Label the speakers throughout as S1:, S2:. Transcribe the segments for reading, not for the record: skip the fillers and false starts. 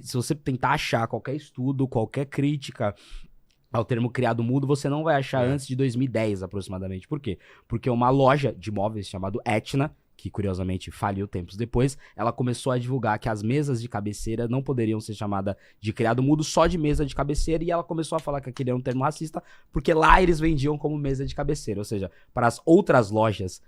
S1: se você tentar achar qualquer estudo, qualquer crítica ao termo criado mudo, você não vai achar antes de 2010, aproximadamente. Por quê? Porque uma loja de móveis chamada Etna, que curiosamente faliu tempos depois, ela começou a divulgar que as mesas de cabeceira não poderiam ser chamadas de criado mudo, só de mesa de cabeceira, e ela começou a falar que aquele era um termo racista, porque lá eles vendiam como mesa de cabeceira, ou seja, para as outras lojas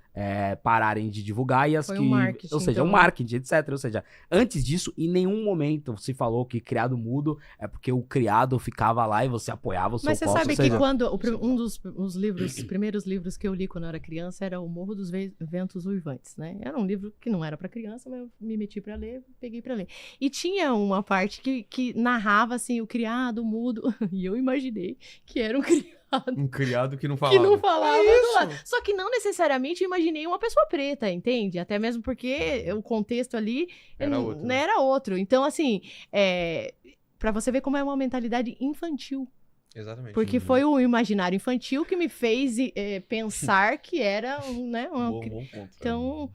S1: pararem de divulgar e as
S2: Foi
S1: que...
S2: um marketing,
S1: ou seja,
S2: então,
S1: um marketing, etc. Ou seja, antes disso, em nenhum momento se falou que criado mudo é porque o criado ficava lá e você apoiava o seu
S2: Mas você
S1: posto,
S2: sabe
S1: ou seja,
S2: que quando um dos os primeiros livros que eu li quando eu era criança era O Morro dos Ventos Uivantes, né? Era um livro que não era para criança, mas eu me meti para ler, peguei para ler. E tinha uma parte que narrava assim o criado mudo, e eu imaginei que era um criado.
S3: Um criado que não falava.
S2: Que não falava do lado. Só que não necessariamente imaginei uma pessoa preta, entende? Até mesmo porque o contexto ali
S3: Era outro, né?
S2: era outro. Então, assim, pra você ver como é uma mentalidade infantil.
S3: Exatamente.
S2: Porque foi o imaginário infantil que me fez pensar que era né,
S3: Bom ponto.
S2: Então,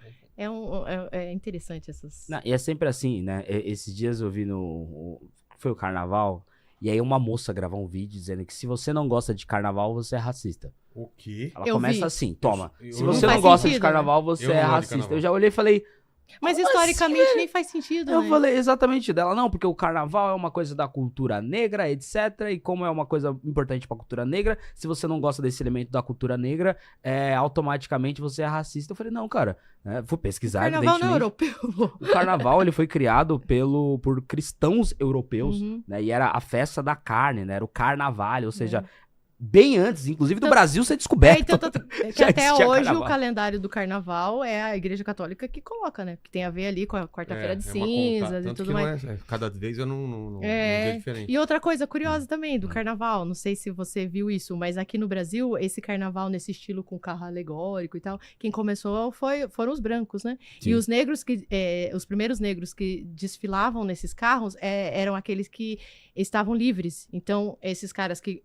S2: é interessante essas...
S1: Não, e é sempre assim, né? Esses dias eu vi foi o carnaval, e aí uma moça gravou um vídeo dizendo que se você não gosta de carnaval, você é racista.
S3: O quê?
S1: Ela
S2: Eu
S1: começa
S2: vi.
S1: assim, toma.
S3: Eu
S1: Se
S3: não
S1: você
S2: faz
S1: não gosta de
S2: sentido,
S1: carnaval, você
S3: Eu
S1: é
S3: não gosto de
S1: racista.
S3: carnaval.
S1: Eu já olhei e falei...
S2: Mas
S1: Como
S2: historicamente
S1: assim,
S2: nem faz sentido,
S1: Eu
S2: né?
S1: falei exatamente dela, não, porque o carnaval é uma coisa da cultura negra, etc. E como é uma coisa importante pra cultura negra, se você não gosta desse elemento da cultura negra, automaticamente você é racista. Eu falei, não, cara, fui pesquisar,
S2: Carnaval não é
S1: evidentemente.
S2: europeu.
S1: O carnaval, ele foi criado por cristãos europeus,
S2: Uhum.
S1: né? E era a festa da carne, né? Era o carnaval, ou seja... Bem antes, inclusive, do Brasil ser descoberto.
S2: Que
S1: Já
S2: até
S1: existia
S2: hoje
S1: carnaval.
S2: o calendário do carnaval é a Igreja Católica que coloca, né? Que tem a ver ali com a quarta-feira de
S3: uma
S2: cinzas
S3: conta-
S2: e
S3: tanto
S2: tudo
S3: que
S2: mais.
S3: não cada vez eu não
S2: É.
S3: vejo diferente.
S2: E outra coisa curiosa também do carnaval, não sei se você viu isso, mas aqui no Brasil, esse carnaval nesse estilo com carro alegórico e tal, quem começou foram os brancos, né?
S1: Sim.
S2: E os negros os primeiros negros que desfilavam nesses carros eram aqueles que estavam livres. Então, esses caras que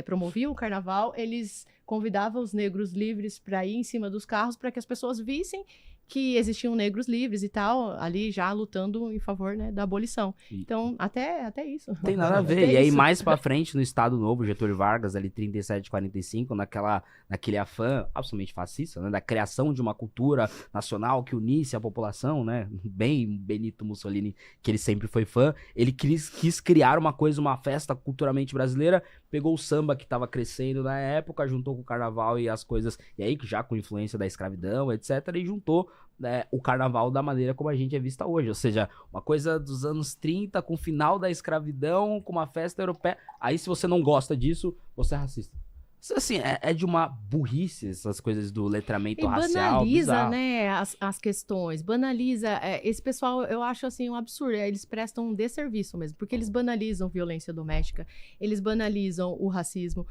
S2: promoviam o carnaval, eles convidavam os negros livres para ir em cima dos carros para que as pessoas vissem que existiam negros livres e tal, ali já lutando em favor, né, da abolição. Então, até isso.
S1: Não tem nada a ver.
S2: Até
S1: E aí,
S2: isso.
S1: mais pra frente, no Estado Novo, Getúlio Vargas, ali 37, 45, naquele afã absolutamente fascista, né? Da criação de uma cultura nacional que unisse a população, né? Bem Benito Mussolini, que ele sempre foi fã. Ele quis criar uma festa culturalmente brasileira, pegou o samba que tava crescendo na época, juntou com o carnaval e as coisas, e aí já com influência da escravidão, etc, e juntou, né, o carnaval da maneira como a gente é vista hoje, ou seja, uma coisa dos anos 30, com o final da escravidão, com uma festa europeia. Aí se você não gosta disso, você é racista. Isso, assim, é de uma burrice essas coisas do letramento
S2: E
S1: racial.
S2: banaliza,
S1: bizarro.
S2: né, as questões, banaliza. Esse pessoal, eu acho assim um absurdo, eles prestam um desserviço mesmo, porque eles banalizam violência doméstica, eles banalizam o racismo,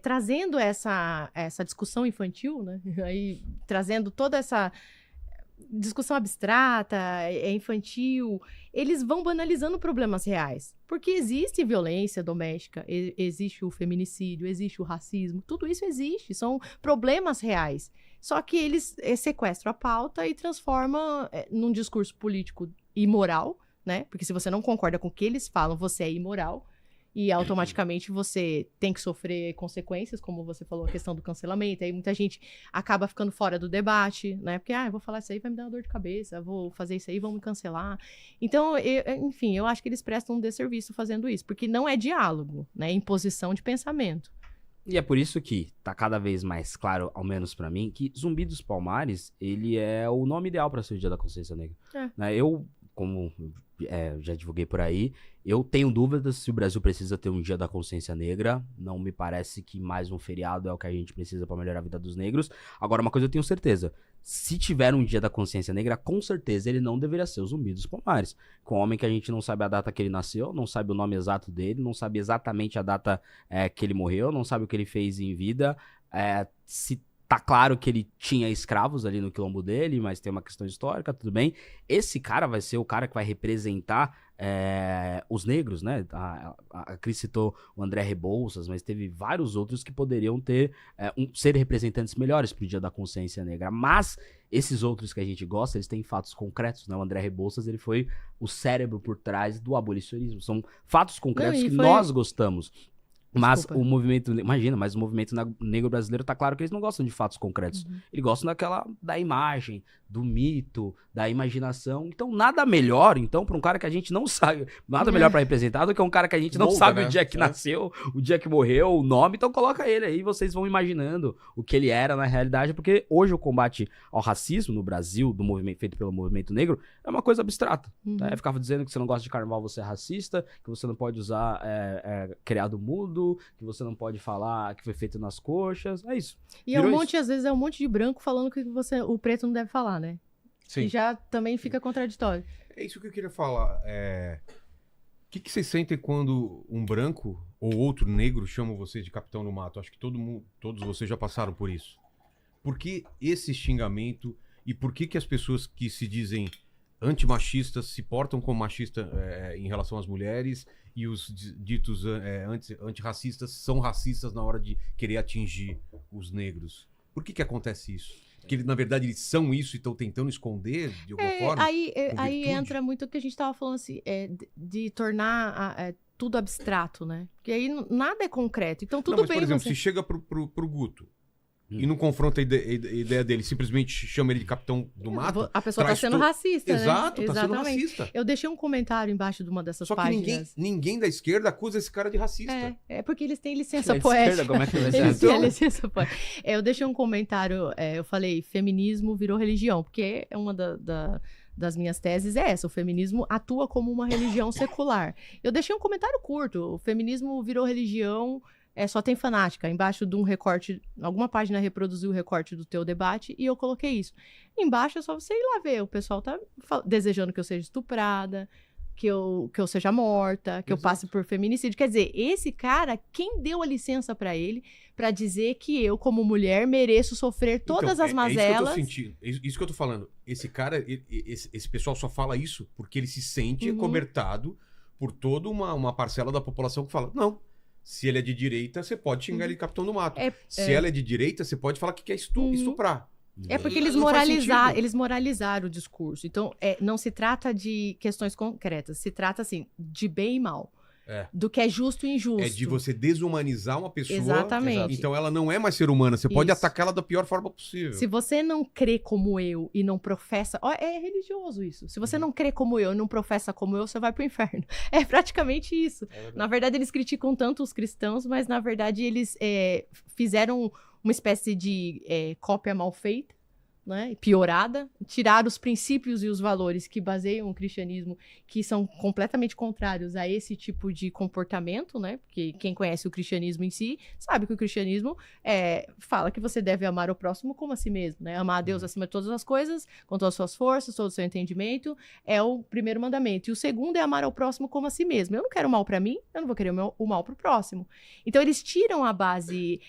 S2: trazendo essa discussão infantil, né, aí trazendo toda essa discussão abstrata, infantil, eles vão banalizando problemas reais. Porque existe violência doméstica, existe o feminicídio, existe o racismo, tudo isso existe, são problemas reais. Só que eles sequestram a pauta e transformam num discurso político imoral, né? Porque se você não concorda com o que eles falam, você é imoral. E automaticamente você tem que sofrer consequências, como você falou, a questão do cancelamento. Aí muita gente acaba ficando fora do debate, né? Porque, eu vou falar isso aí, vai me dar uma dor de cabeça, vou fazer isso aí, vão me cancelar. Então, enfim, eu acho que eles prestam um desserviço fazendo isso, porque não é diálogo, né? É imposição de pensamento.
S1: E é por isso que tá cada vez mais claro, ao menos pra mim, que Zumbi dos Palmares, ele é o nome ideal pra ser o Dia da Consciência Negra. Né? Eu, como já divulguei por aí, eu tenho dúvidas se o Brasil precisa ter um Dia da Consciência Negra. Não me parece que mais um feriado é o que a gente precisa pra melhorar a vida dos negros. Agora, uma coisa eu tenho certeza. Se tiver um Dia da Consciência Negra, com certeza ele não deveria ser o Zumbi dos Palmares. Com um homem que a gente não sabe a data que ele nasceu, não sabe o nome exato dele, não sabe exatamente a data que ele morreu, não sabe o que ele fez em vida. Se tá claro que ele tinha escravos ali no quilombo dele, mas tem uma questão histórica, tudo bem. Esse cara vai ser o cara que vai representar os negros, né? A Cris citou o André Rebouças, mas teve vários outros que poderiam ter ser representantes melhores pro Dia da Consciência Negra. Mas esses outros que a gente gosta, eles têm fatos concretos, né? O André Rebouças, ele foi o cérebro por trás do abolicionismo. São fatos concretos nós gostamos. Mas o movimento, imagina, mas o movimento negro brasileiro tá claro que eles não gostam de fatos concretos. Eles gostam da imagem, do mito, da imaginação. Então, nada melhor, então, pra um cara que a gente não sabe, nada melhor pra representar do que um cara que a gente não sabe, né? O dia que nasceu, o dia que morreu, o nome. Então, coloca ele aí, vocês vão imaginando o que ele era na realidade, porque hoje o combate ao racismo no Brasil, do movimento feito pelo movimento negro, é uma coisa abstrata. Né? Ficava dizendo que você não gosta de carnaval, você é racista, que você não pode usar criado mudo, que você não pode falar que foi feito nas coxas, é isso.
S2: E às vezes é um monte de branco falando que o preto não deve falar, né?
S3: Sim.
S2: E já também fica contraditório.
S3: É isso que eu queria falar. O que vocês sentem quando um branco ou outro negro chamam vocês de Capitão no Mato? Acho que todos vocês já passaram por isso. Por que esse xingamento e por que as pessoas que se dizem antimachistas se portam como machista em relação às mulheres e os ditos antirracistas são racistas na hora de querer atingir os negros? Por que acontece isso? Porque, na verdade, eles são isso e estão tentando esconder de alguma forma?
S2: Aí entra muito o que a gente estava falando, assim, de tornar tudo abstrato, né? Porque aí nada é concreto. Então, tudo
S3: mas,
S2: bem.
S3: Por exemplo, se chega pro Guto e não confronta a ideia dele, simplesmente chama ele de Capitão do Mato.
S2: A pessoa está sendo racista,
S3: Exato,
S2: né?
S3: tá sendo racista.
S2: Eu deixei um comentário embaixo de uma dessas páginas.
S3: Só que ninguém da esquerda acusa esse cara de racista.
S2: É porque eles têm licença poética.
S1: Esquerda, como é que vai ser?
S2: Eles têm licença poética. Eu deixei um comentário, eu falei, feminismo virou religião, porque é uma das minhas teses essa, o feminismo atua como uma religião secular. Eu deixei um comentário curto, o feminismo virou religião, só tem fanática. Embaixo de um recorte, alguma página reproduziu o recorte do teu debate e eu coloquei isso. Embaixo é só você ir lá ver. O pessoal tá desejando que eu seja estuprada, que eu seja morta, que eu passe por feminicídio. Quer dizer, esse cara, quem deu a licença pra ele pra dizer que eu, como mulher, mereço sofrer todas as mazelas?
S3: Isso que eu tô sentindo. Isso que eu tô falando. Esse cara, esse pessoal só fala isso porque ele se sente acobertado por toda uma parcela da população que fala, não. Se ele é de direita, você pode xingar ele de Capitão do Mato. Se ela é de direita, você pode falar que quer estuprar.
S2: É porque eles moralizaram o discurso. Então, não se trata de questões concretas. Se trata, assim, de bem e mal. Do que é justo e injusto.
S3: É de você desumanizar uma pessoa.
S2: Exatamente.
S3: Então ela não é mais ser humana. Você pode atacar ela da pior forma possível.
S2: Se você não crê como eu e não professa... é religioso isso. Se você não crê como eu e não professa como eu, você vai pro inferno. É praticamente isso. Na verdade, eles criticam tanto os cristãos, mas na verdade eles fizeram uma espécie de cópia mal feita, né, piorada, tirar os princípios e os valores que baseiam o cristianismo, que são completamente contrários a esse tipo de comportamento, né, porque quem conhece o cristianismo em si, sabe que o cristianismo fala que você deve amar o próximo como a si mesmo, né, amar a Deus acima de todas as coisas, com todas as suas forças, todo o seu entendimento, é o primeiro mandamento, e o segundo é amar ao próximo como a si mesmo. Eu não quero mal para mim, eu não vou querer o mal pro próximo. Então eles tiram a base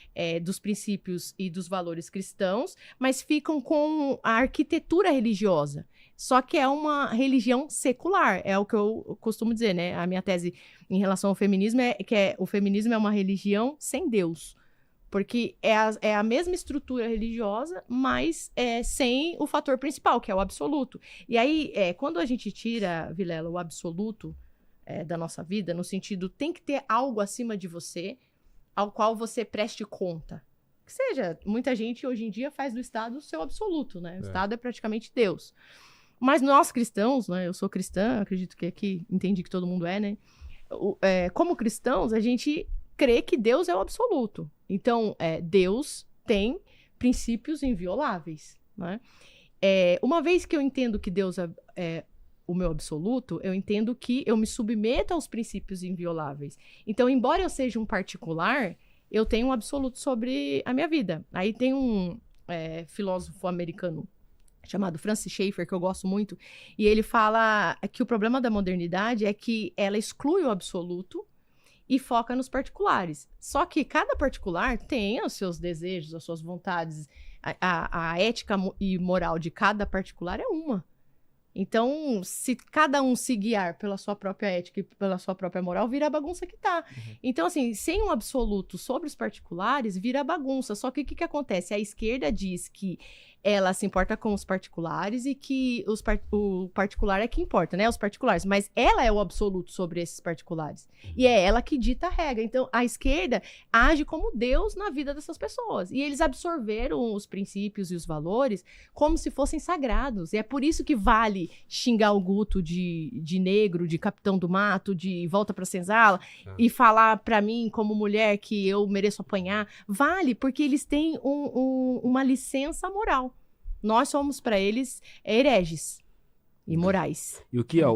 S2: dos princípios e dos valores cristãos, mas ficam com a arquitetura religiosa. Só que é uma religião secular. É o que eu costumo dizer, né? A minha tese em relação ao feminismo é que o feminismo é uma religião sem Deus. Porque é a mesma estrutura religiosa, mas sem o fator principal, que é o absoluto. E aí, quando a gente tira, Vilela, o absoluto da nossa vida, no sentido, tem que ter algo acima de você, ao qual você preste conta. Que seja, muita gente hoje em dia faz do Estado o seu absoluto, né? O Estado é praticamente Deus. Mas nós cristãos, né? Eu sou cristã, acredito que aqui entendi que todo mundo né? Como cristãos, a gente crê que Deus é o absoluto. Então, Deus tem princípios invioláveis, né? Uma vez que eu entendo que Deus é o meu absoluto, eu entendo que eu me submeto aos princípios invioláveis. Então, embora eu seja um particular, eu tenho um absoluto sobre a minha vida. Aí tem um filósofo americano chamado Francis Schaeffer, que eu gosto muito, e ele fala que o problema da modernidade é que ela exclui o absoluto e foca nos particulares. Só que cada particular tem os seus desejos, as suas vontades. A ética e moral de cada particular é uma. Então, se cada um se guiar pela sua própria ética e pela sua própria moral, vira a bagunça que tá. Então, assim, sem um absoluto sobre os particulares, vira bagunça. Só que o que acontece? A esquerda diz que ela se importa com os particulares e que o particular é que importa, né? Os particulares. Mas ela é o absoluto sobre esses particulares. E é ela que dita a regra. Então, a esquerda age como Deus na vida dessas pessoas. E eles absorveram os princípios e os valores como se fossem sagrados. E é por isso que vale xingar o Guto de negro, de capitão do mato, de volta pra senzala, e falar pra mim, como mulher, que eu mereço apanhar. Vale, porque eles têm uma licença moral. Nós somos, pra eles, hereges e morais.
S1: E o que é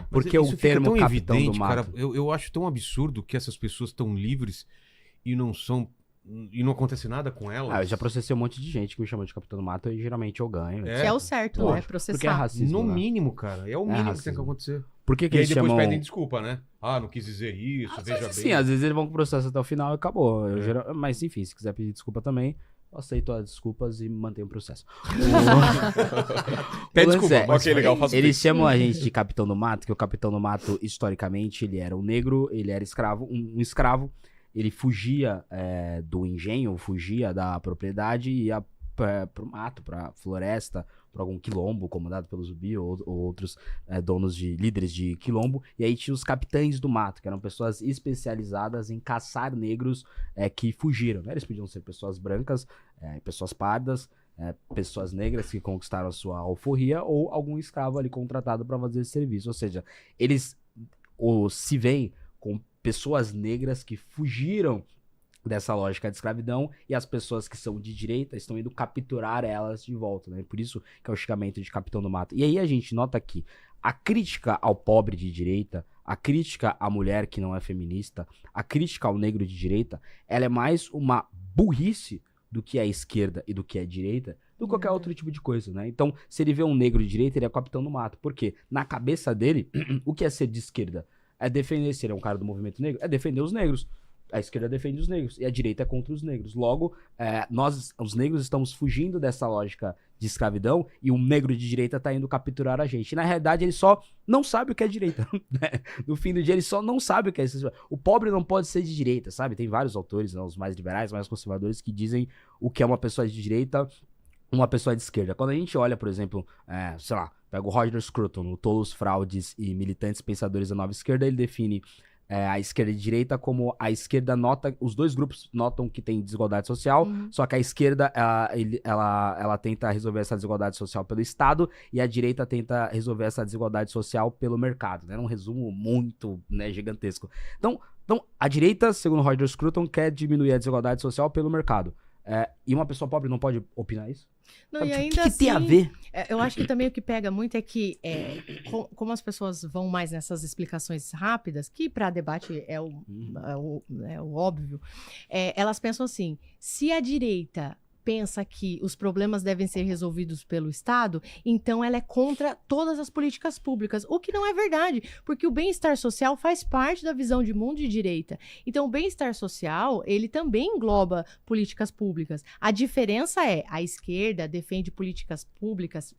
S1: porque o
S3: isso
S1: termo
S3: fica tão
S1: capitão
S3: evidente,
S1: do mato?
S3: cara, eu acho tão absurdo que essas pessoas estão livres e não são. E não acontece nada com elas.
S1: Eu já processei um monte de gente que me chamou de capitão do mato e geralmente eu ganho.
S3: É.
S2: Que é o certo,
S3: Lógico,
S2: né? Processar.
S1: Porque é racismo.
S3: No
S1: né?
S3: mínimo, cara. É o mínimo que tem que
S1: racismo.
S3: acontecer.
S1: Por que
S3: E aí
S1: eles
S3: depois
S1: chamam...
S3: pedem desculpa, né? Ah, não quis dizer isso, veja bem.
S1: Sim, às vezes eles vão com o processo até o final e acabou. Mas enfim, se quiser pedir desculpa também, eu aceito as desculpas e mantenho o processo.
S3: Pede desculpa,
S1: mas
S4: ok, legal, faço
S1: eles chamam a gente de capitão do mato, que o capitão do mato, historicamente, ele era um negro, ele era escravo, um escravo. Ele fugia do engenho, fugia da propriedade e ia pro mato, pra floresta, pra algum quilombo comandado pelo Zumbi ou outros líderes de quilombo. E aí tinha os capitães do mato, que eram pessoas especializadas em caçar negros que fugiram. Né? Eles podiam ser pessoas brancas, pessoas pardas, pessoas negras que conquistaram a sua alforria ou algum escravo ali contratado para fazer esse serviço. Ou seja, eles se veem com pessoas negras que fugiram dessa lógica de escravidão e as pessoas que são de direita estão indo capturar elas de volta, né? Por isso que é o xingamento de capitão do mato. E aí a gente nota que a crítica ao pobre de direita, a crítica à mulher que não é feminista, a crítica ao negro de direita, ela é mais uma burrice do que é a esquerda e do que é a direita, do que qualquer outro tipo de coisa, né? Então, se ele vê um negro de direita, ele é o capitão do mato. Por quê? Na cabeça dele, o que é ser de esquerda? É defender, se ele é um cara do movimento negro, é defender os negros. A esquerda defende os negros e a direita é contra os negros. Logo, nós, os negros, estamos fugindo dessa lógica de escravidão e um negro de direita tá indo capturar a gente. E, na realidade, ele só não sabe o que é direita. Né? No fim do dia, ele só não sabe o que é isso. O pobre não pode ser de direita, sabe? Tem vários autores, né, os mais liberais, mais conservadores, que dizem o que é uma pessoa de direita, uma pessoa de esquerda. Quando a gente olha, por exemplo, sei lá, pega o Roger Scruton, o Tolos, Fraudes e Militantes Pensadores da Nova Esquerda, ele define a esquerda e a direita como a esquerda nota, os dois grupos notam que tem desigualdade social, só que a esquerda, ela tenta resolver essa desigualdade social pelo Estado e a direita tenta resolver essa desigualdade social pelo mercado, né? Um resumo muito, né, gigantesco. Então, a direita, segundo Roger Scruton, quer diminuir a desigualdade social pelo mercado. E uma pessoa pobre não pode opinar isso?
S2: Não,
S1: Sabe,
S2: e
S1: o
S2: ainda
S1: que tem a ver?
S2: Eu acho que também o que pega muito é que, como as pessoas vão mais nessas explicações rápidas, que para debate é o óbvio, elas pensam assim, se a direita pensa que os problemas devem ser resolvidos pelo Estado, então ela é contra todas as políticas públicas, o que não é verdade, porque o bem-estar social faz parte da visão de mundo de direita. Então, o bem-estar social, ele também engloba políticas públicas. A diferença é, a esquerda defende políticas públicas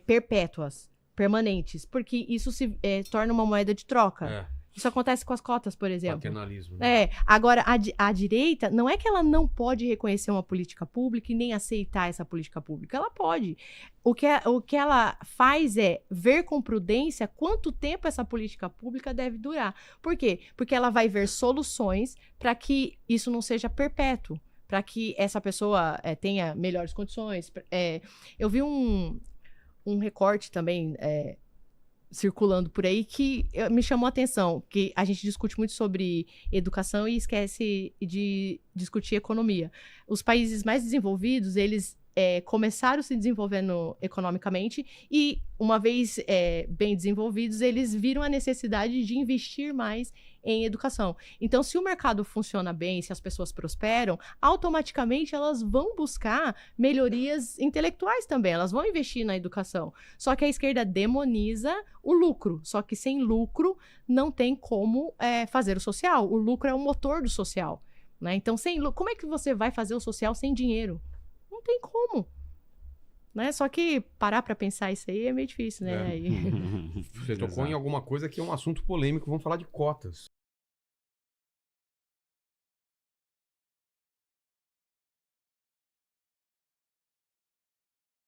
S2: perpétuas, permanentes, porque isso se torna uma moeda de troca. Isso acontece com as cotas, por exemplo.
S3: Paternalismo. Né?
S2: Agora, a direita, não é que ela não pode reconhecer uma política pública e nem aceitar essa política pública. Ela pode. O que ela faz é ver com prudência quanto tempo essa política pública deve durar. Por quê? Porque ela vai ver soluções para que isso não seja perpétuo, para que essa pessoa tenha melhores condições. Eu vi um recorte também circulando por aí que me chamou a atenção, que a gente discute muito sobre educação e esquece de discutir economia. Os países mais desenvolvidos, eles começaram se desenvolvendo economicamente e, uma vez bem desenvolvidos, eles viram a necessidade de investir mais em educação. Então, se o mercado funciona bem, se as pessoas prosperam, automaticamente elas vão buscar melhorias intelectuais também, elas vão investir na educação. Só que a esquerda demoniza o lucro, só que sem lucro não tem como fazer o social. O lucro é o motor do social, né? Então, sem lucro, como é que você vai fazer o social sem dinheiro? Não tem como. né? Só que parar para pensar isso aí é meio difícil, né?
S3: É.
S2: Aí...
S3: Você tocou em alguma coisa que é um assunto polêmico. Vamos falar de cotas.